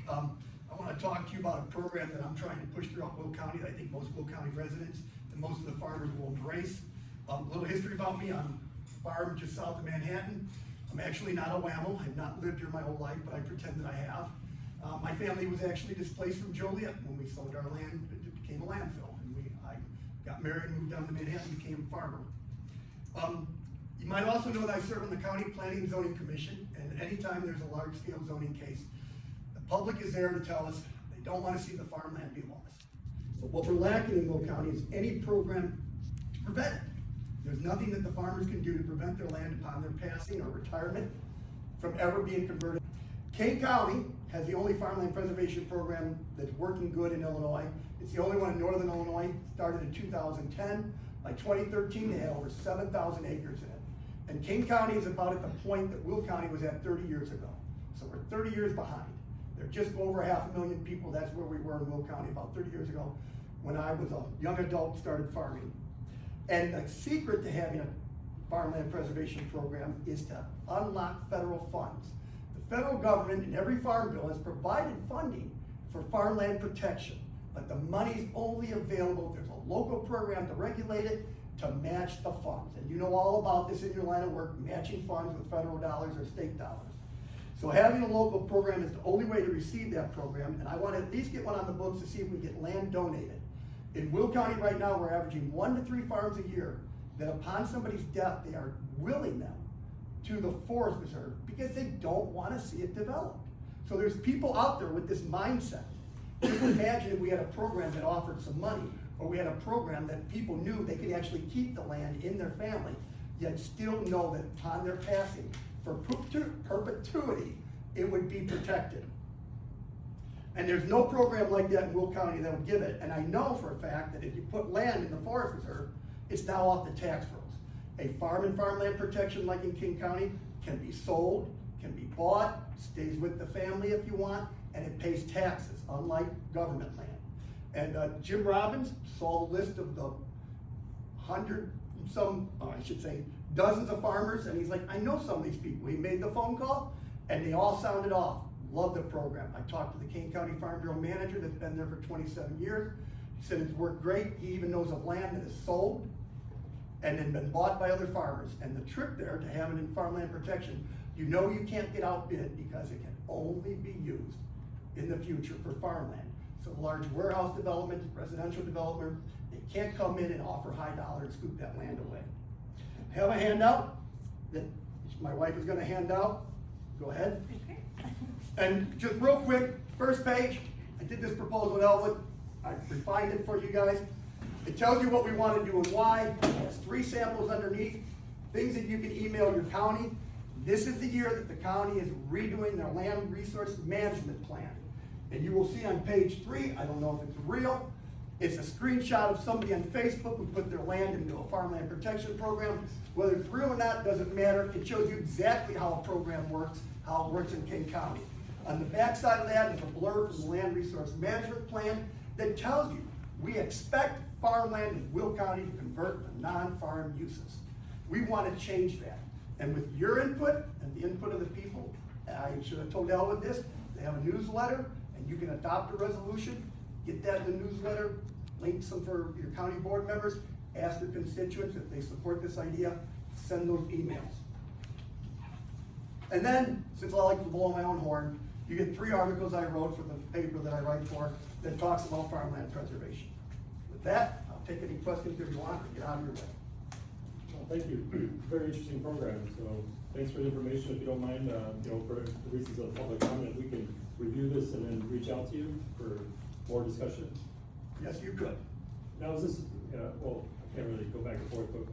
I want to talk to you about a program that I'm trying to push throughout Will County that I think most Will County residents and most of the farmers will embrace. A little history about me: I'm a farm just south of Manhattan. I'm actually not a WAML. I've not lived here my whole life, but I pretend that I have. My family was actually displaced from Joliet when we sold our land. It became a landfill, and I got married, moved down to Manhattan, became a farmer. You might also know that I serve on the County Planning and Zoning Commission, and anytime there's a large-scale zoning case, the public is there to tell us they don't want to see the farmland be lost. So what we're lacking in Will County is any program to prevent it. There's nothing that the farmers can do to prevent their land upon their passing or retirement from ever being converted. Kane County has the only farmland preservation program that's working good in Illinois. It's the only one in northern Illinois, started in 2010. By 2013, they had over 7,000 acres in it. And Kane County is about at the point that Will County was at 30 years ago. So we're 30 years behind. They're just over 500,000 people. That's where we were in Will County about 30 years ago when I was a young adult, started farming. And the secret to having a farmland preservation program is to unlock federal funds. The federal government in every farm bill has provided funding for farmland protection, but the money's only available if there's a local program to regulate it to match the funds. And you know all about this in your line of work, matching funds with federal dollars or state dollars. So having a local program is the only way to receive that program, and I want to at least get one on the books to see if we get land donated. In Will County right now, we're averaging 1 to 3 farms a year that upon somebody's death, they are willing them to the forest reserve because they don't want to see it developed. So there's people out there with this mindset. Just imagine if we had a program that offered some money, or we had a program that people knew they could actually keep the land in their family, yet still know that upon their passing, for perpetuity, it would be protected. And there's no program like that in Will County that would give it. And I know for a fact that if you put land in the forest reserve, it's now off the tax rolls. A farm and farmland protection like in King County can be sold, can be bought, stays with the family if you want, and it pays taxes, unlike government land. And Jim Robbins saw the list of the dozens of farmers, and he's like, I know some of these people. He made the phone call, and they all sounded off. Love the program. I talked to the Kane County Farm Bureau manager that's been there for 27 years. He said it's worked great. He even knows of land that is sold and then been bought by other farmers. And the trick there to having in farmland protection, you know you can't get outbid because it can only be used in the future for farmland. So large warehouse development, residential development, they can't come in and offer high dollar and scoop that land away. I have a handout that my wife is going to hand out. Go ahead. Okay. And just real quick, first page, I did this proposal with Elwood. I refined it for you guys. It tells you what we want to do and why. It has 3 samples underneath, things that you can email your county. This is the year that the county is redoing their land resource management plan. And you will see on page 3, I don't know if it's real, it's a screenshot of somebody on Facebook who put their land into a farmland protection program. Whether it's real or not doesn't matter. It shows you exactly how a program works, how it works in King County. On the back side of that is a blurb from the Land Resource Management Plan that tells you we expect farmland in Will County to convert to non-farm uses. We want to change that. And with your input and the input of the people, I should have told Elwood this, they have a newsletter and you can adopt a resolution, get that in the newsletter, link some for your county board members, ask your constituents if they support this idea, send those emails. And then, since I like to blow my own horn, you get 3 articles I wrote for the paper that I write for that talks about farmland preservation. With that, I'll take any questions if you want or get out of your way. Well, thank you. Very interesting program. So thanks for the information. If you don't mind, for the reasons of public comment, we can review this and then reach out to you for more discussion. Yes, you could. Now, is this, well, I can't really go back and forth, but